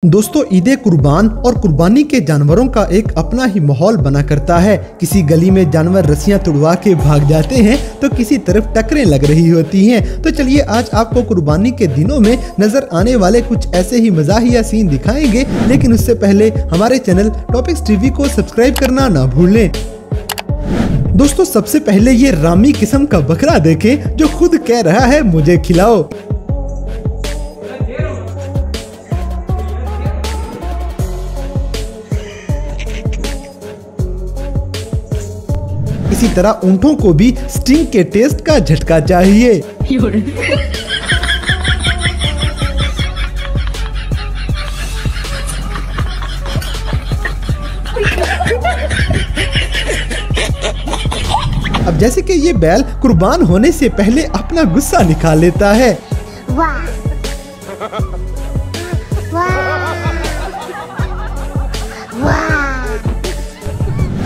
दोस्तों, ईद कुर्बान और कुर्बानी के जानवरों का एक अपना ही माहौल बना करता है। किसी गली में जानवर रस्सियां तुड़वा के भाग जाते हैं तो किसी तरफ टक्करें लग रही होती हैं। तो चलिए आज आपको कुर्बानी के दिनों में नजर आने वाले कुछ ऐसे ही मज़ाहिया सीन दिखाएंगे, लेकिन उससे पहले हमारे चैनल टॉपिक्स टीवी को सब्सक्राइब करना ना भूलें। दोस्तों, सबसे पहले ये रामी किस्म का बकरा देखें जो खुद कह रहा है मुझे खिलाओ। इसी तरह ऊंटों को भी स्टिंग के टेस्ट का झटका चाहिए। अब जैसे कि ये बैल कुर्बान होने से पहले अपना गुस्सा निकाल लेता है। वाह।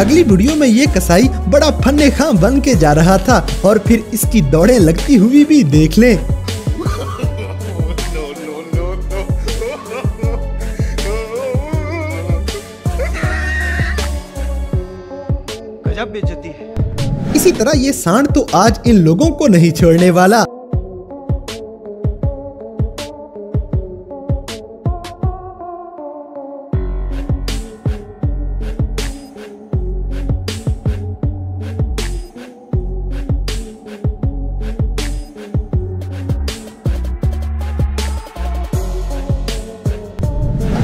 अगली वीडियो में ये कसाई बड़ा फन्ने खां बन के जा रहा था और फिर इसकी दौड़ें लगती हुई भी देख लें। गजब बेइज्जती है। इसी तरह ये सांड तो आज इन लोगों को नहीं छोड़ने वाला।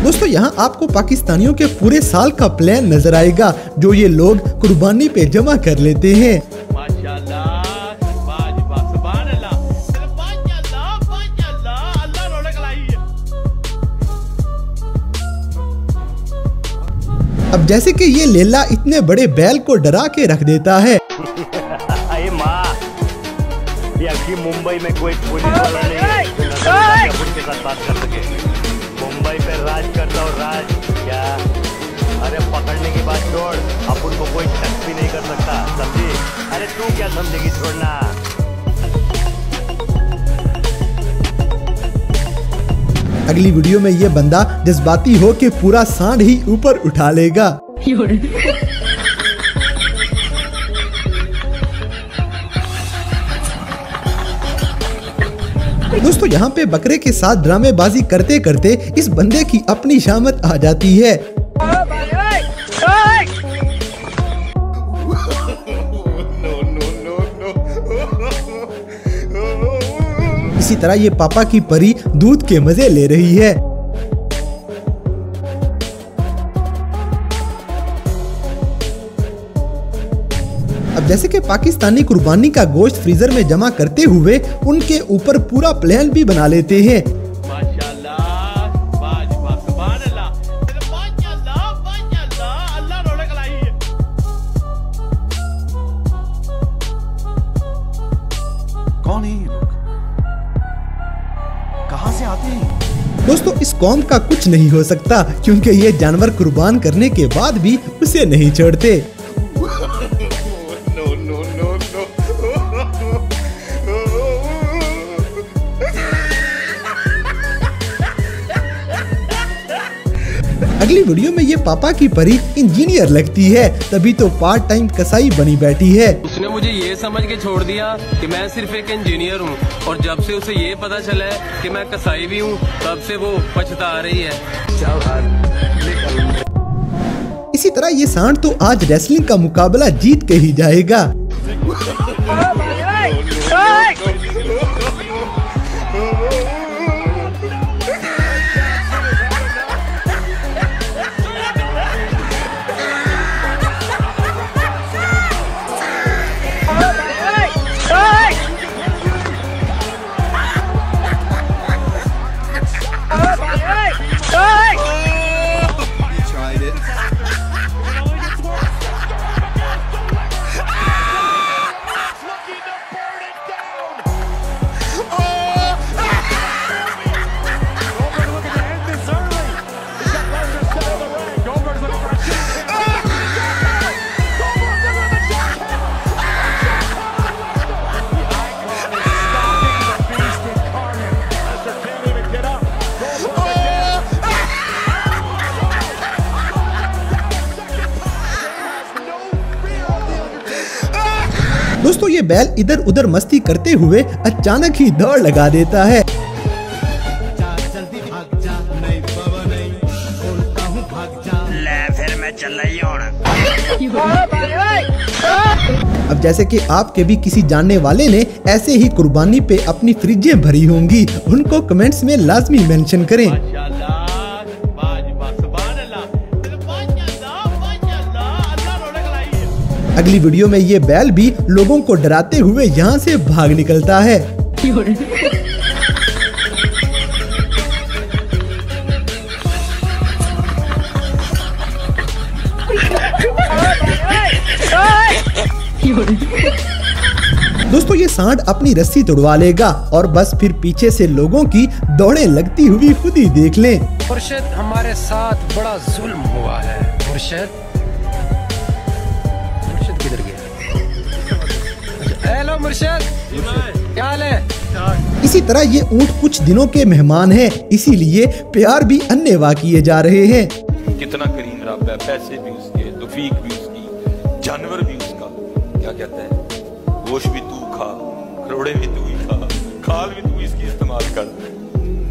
दोस्तों, यहाँ आपको पाकिस्तानियों के पूरे साल का प्लान नजर आएगा जो ये लोग कुर्बानी पे जमा कर लेते हैं। अब जैसे कि ये लेला इतने बड़े बैल को डरा के रख देता है। अरे माँ, ये मुंबई में कोई पुलिस वाला नहीं है जो के साथ बात कर सके। मुंबई पे राज करता हूँ, राज क्या? अरे पकड़ने की बात छोड़, अपन को कोई टच भी नहीं कर सकता, समझी? अरे तू क्या समझेगी, छोड़ना। अगली वीडियो में ये बंदा जज्बाती हो के पूरा सांड ही ऊपर उठा लेगा। दोस्तों, यहाँ पे बकरे के साथ ड्रामेबाजी करते करते इस बंदे की अपनी शामत आ जाती है। इसी तरह ये पापा की परी दूध के मजे ले रही है। अब जैसे कि पाकिस्तानी कुर्बानी का गोश्त फ्रीजर में जमा करते हुए उनके ऊपर पूरा प्लान भी बना लेते हैं। कौन है ये लोग? कहां से आते हैं? दोस्तों, इस कौम का कुछ नहीं हो सकता क्योंकि ये जानवर कुर्बान करने के बाद भी उसे नहीं छोड़ते। अगली वीडियो में ये पापा की परी इंजीनियर लगती है, तभी तो पार्ट टाइम कसाई बनी बैठी है। उसने मुझे ये समझ के छोड़ दिया कि मैं सिर्फ एक इंजीनियर हूँ, और जब से उसे ये पता चला है कि मैं कसाई भी हूँ, तब से वो पछता रही है। इसी तरह ये सांड तो आज रेसलिंग का मुकाबला जीत के ही जाएगा। दोस्तों ये बैल इधर उधर मस्ती करते हुए अचानक ही दौड़ लगा देता है। फिर मैं चल रही हूँ। अब जैसे कि आपके भी किसी जानने वाले ने ऐसे ही कुर्बानी पे अपनी फ्रिजें भरी होंगी, उनको कमेंट्स में लाजमी मेंशन करें। अगली वीडियो में ये बैल भी लोगों को डराते हुए यहाँ से भाग निकलता है। दोस्तों ये सांड अपनी रस्सी तोड़वा लेगा और बस फिर पीछे से लोगों की दौड़ें लगती हुई खुद ही देख लें। मुर्शिद हमारे साथ बड़ा जुल्म हुआ है। मुर्शिद किधर गया? हेलो मुर्शिद, क्या हाल है? इसी तरह ये ऊंट कुछ दिनों के मेहमान हैं, इसीलिए प्यार भी अन्नेवा किए जा रहे हैं। कितना करीम रब है, पैसे भी उसके, तौफीक भी उसकी, जानवर भी उसका। क्या कहते हैं, गोश्त भी तू खा, करोड़े भी तू ही खा, खाल भी तू इसकी इस्तेमाल कर।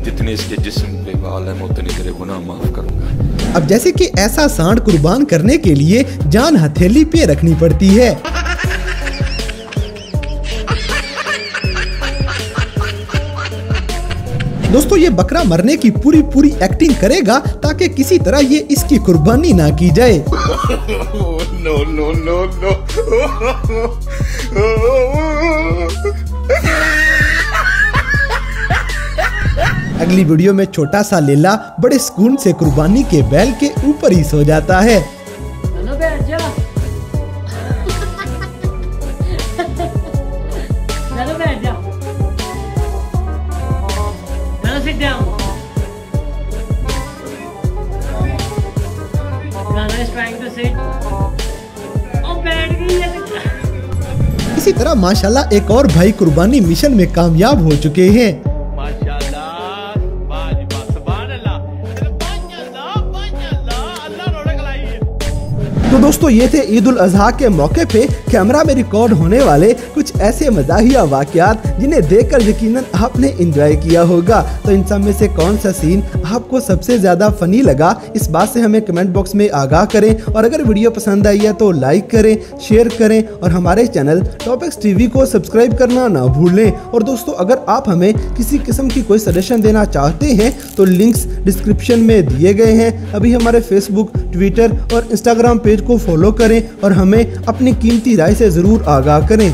जितने इसके जिस्म पे बाल है, मैं उतने तेरे गुनाह माफ करूंगा। अब जैसे कि ऐसा सांड कुर्बान करने के लिए जान हथेली पे रखनी पड़ती है। दोस्तों ये बकरा मरने की पूरी एक्टिंग करेगा ताकि किसी तरह ये इसकी कुर्बानी ना की जाए। No no no no. अगली वीडियो में छोटा सा लेला बड़े सुकून से कुर्बानी के बैल के ऊपर ही सो जाता है। इसी तरह माशाल्लाह एक और भाई कुर्बानी मिशन में कामयाब हो चुके हैं। तो दोस्तों ये थे ईद उल अजहा के मौके पे कैमरा में रिकॉर्ड होने वाले कुछ ऐसे मज़ाहिया वाक़यात जिन्हें देखकर यकीनन आपने एंजॉय किया होगा। तो इन सब में से कौन सा सीन आपको सबसे ज़्यादा फ़नी लगा, इस बात से हमें कमेंट बॉक्स में आगाह करें। और अगर वीडियो पसंद आई है तो लाइक करें, शेयर करें और हमारे चैनल टॉपिक्स टीवी को सब्सक्राइब करना ना भूलें। और दोस्तों अगर आप हमें किसी किस्म की कोई सजेशन देना चाहते हैं तो लिंक्स डिस्क्रिप्शन में दिए गए हैं। अभी हमारे फेसबुक, ट्विटर और इंस्टाग्राम पेज को फॉलो करें और हमें अपनी कीमती राय से ज़रूर आगाह करें।